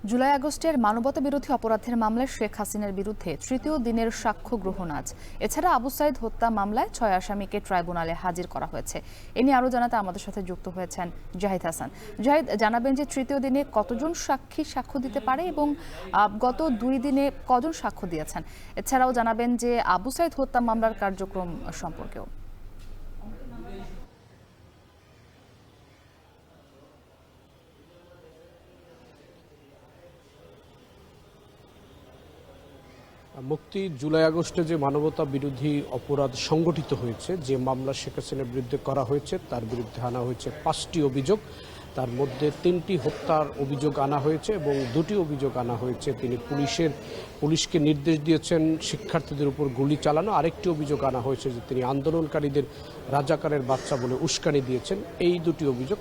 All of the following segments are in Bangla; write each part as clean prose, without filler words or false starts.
জুলাই আগস্টের মানবতাবিরোধী অপরাধের মামলায় শেখ হাসিনার বিরুদ্ধে তৃতীয় দিনের সাক্ষ্য গ্রহণ আজ। এছাড়া আবু সাইদ হত্যা মামলায় 6 আসামিকে ট্রাইব্যুনালে হাজির করা হয়েছে। এ নিয়ে আরও জানাতে আমাদের সাথে যুক্ত হয়েছেন জাহিদ হাসান। জাহিদ, জানাবেন যে তৃতীয় দিনে কতজন সাক্ষী সাক্ষ্য দিতে পারে এবং গত 2 দিনে কজন সাক্ষ্য দিয়েছেন। এছাড়াও জানাবেন যে আবু সাইদ হত্যা মামলার কার্যক্রম সম্পর্কেও। মুক্তি জুলাই আগস্টে যে মানবতা বিরোধী অপরাধ সংগঠিত হয়েছে, যে মামলা শেখ হাসিনার বিরুদ্ধে করা হয়েছে, তার বিরুদ্ধে আনা হয়েছে 5টি অভিযোগ। তার মধ্যে 3টি হত্যার অভিযোগ আনা হয়েছে এবং 2টি অভিযোগ আনা হয়েছে তিনি পুলিশকে নির্দেশ দিয়েছেন শিক্ষার্থীদের উপর গুলি চালানো। আরেকটি অভিযোগ আনা হয়েছে যে তিনি আন্দোলনকারীদের রাজাকারের বাচ্চা বলে উস্কানি দিয়েছেন। এই 2টি অভিযোগ,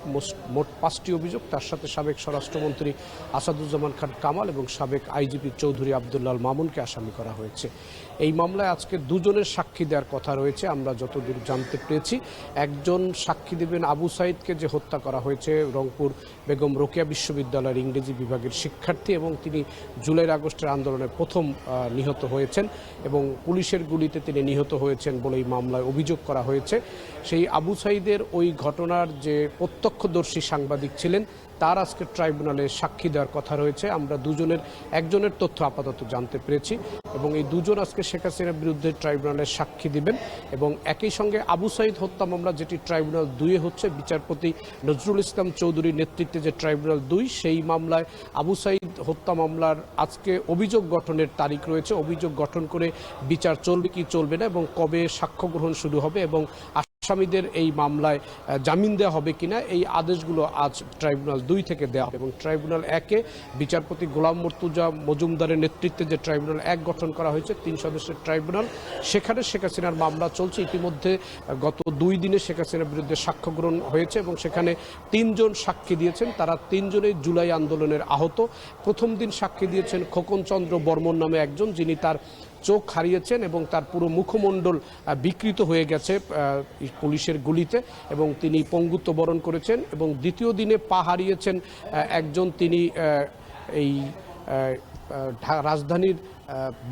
মোট 5টি অভিযোগ। তার সাথে সাবেক স্বরাষ্ট্রমন্ত্রী আসাদুজ্জামান খান কামাল এবং সাবেক আইজিপি চৌধুরী আবদুল্লাহ মামুনকে আসামি করা হয়েছে। এই মামলায় আজকে 2 জনের সাক্ষী দেওয়ার কথা রয়েছে। আমরা যতদূর জানতে পেরেছি, একজন সাক্ষী দেবেন আবু সাইদকে, যে হত্যা করা হয়েছে, রংপুর বেগম রোকেয়া বিশ্ববিদ্যালয়ের ইংরেজি বিভাগের শিক্ষার্থী, এবং তিনি জুলাই আগস্টের আন্দোলনে প্রথম নিহত হয়েছেন এবং পুলিশের গুলিতে তিনি নিহত হয়েছেন বলে এই মামলায় অভিযোগ করা হয়েছে। সেই আবু সাইদের ওই ঘটনার যে প্রত্যক্ষদর্শী সাংবাদিক ছিলেন, তার আজকে ট্রাইব্যুনালে সাক্ষী দেওয়ার কথা রয়েছে। আমরা একজনের তথ্য আপাতত জানতে পেরেছি এবং এই 2 জন আজকে শেখ হাসিনার বিরুদ্ধে ট্রাইব্যুনালে সাক্ষী দিবেন। এবং একই সঙ্গে আবু সাইদ হত্যা মামলা, যেটি ট্রাইব্যুনাল 2-এ হচ্ছে, বিচারপতি নজরুল ইসলাম চৌধুরীর নেতৃত্বে যে ট্রাইব্যুনাল 2, সেই মামলায় আবু সাইদ হত্যা মামলার আজকে অভিযোগ গঠনের তারিখ রয়েছে। অভিযোগ গঠন করে বিচার চলবে কি চলবে না এবং কবে সাক্ষ্য গ্রহণ শুরু হবে এবং আসামিদের এই মামলায় জামিন দেওয়া হবে কিনা, এই আদেশগুলো আজ ট্রাইব্যুনাল 2 থেকে দেওয়া হবে। এবং ট্রাইব্যুনাল 1-এ বিচারপতি গোলাম মর্তুজা মজুমদারের নেতৃত্বে যে ট্রাইব্যুনাল 1 গঠন করা হয়েছে, 3 সদস্যের ট্রাইব্যুনাল, সেখানে শেখ হাসিনার মামলা চলছে। ইতিমধ্যে গত 2 দিনে শেখ হাসিনার বিরুদ্ধে সাক্ষ্য গ্রহণ হয়েছে এবং সেখানে 3 জন সাক্ষী দিয়েছেন। তারা 3 জনেই জুলাই আন্দোলনের আহত। প্রথম দিন সাক্ষী দিয়েছেন খোকন চন্দ্র বর্মন নামে একজন, যিনি তার চোখ হারিয়েছেন এবং তার পুরো মুখমণ্ডল বিকৃত হয়ে গেছে পুলিশের গুলিতে এবং তিনি পঙ্গুত্ব বরণ করেছেন। এবং দ্বিতীয় দিনে পা হারিয়েছেন একজন, তিনি এই রাজধানীর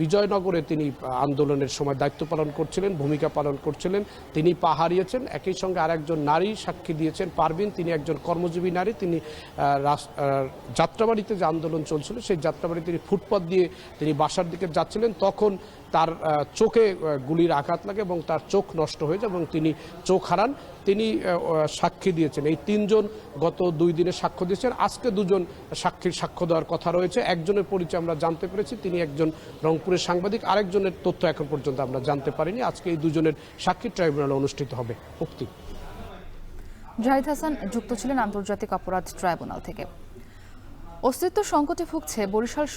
বিজয়নগরে তিনি আন্দোলনের সময় দায়িত্ব পালন করছিলেন, ভূমিকা পালন করছিলেন, তিনি পা হারিয়েছেন। একই সঙ্গে আরেকজন নারী সাক্ষী দিয়েছেন, পারভিন, তিনি একজন কর্মজীবী নারী। তিনি যাত্রাবাড়িতে যে আন্দোলন চলছিল, সেই যাত্রাবাড়ি তিনি ফুটপাত দিয়ে তিনি বাসার দিকে যাচ্ছিলেন, তখন তার চোখে গুলির আঘাত লাগে এবং তার চোখ নষ্ট হয়ে যায় এবং তিনি চোখ হারান। তিনি সাক্ষী দিয়েছেন। এই 3 জন গত 2 দিনে সাক্ষ্য দিয়েছেন। আজকে 2 জন সাক্ষীর সাক্ষ্য দেওয়ার কথা রয়েছে। একজনের পরিচয় আমরা জানতে পেরেছি, তিনি একজন রংপুরের সাংবাদিক। আরেকজনের তথ্য এখন পর্যন্ত আমরা জানতে পারিনি। আজকে এই 2 জনের সাক্ষী ট্রাইব্যুনালে অনুষ্ঠিত হবে। মুক্তি। জাহিদ হাসান যুক্ত ছিলেন আন্তর্জাতিক অপরাধ ট্রাইব্যুনাল থেকে। অস্তিত্ব সংকটে ভুগছে বরিশাল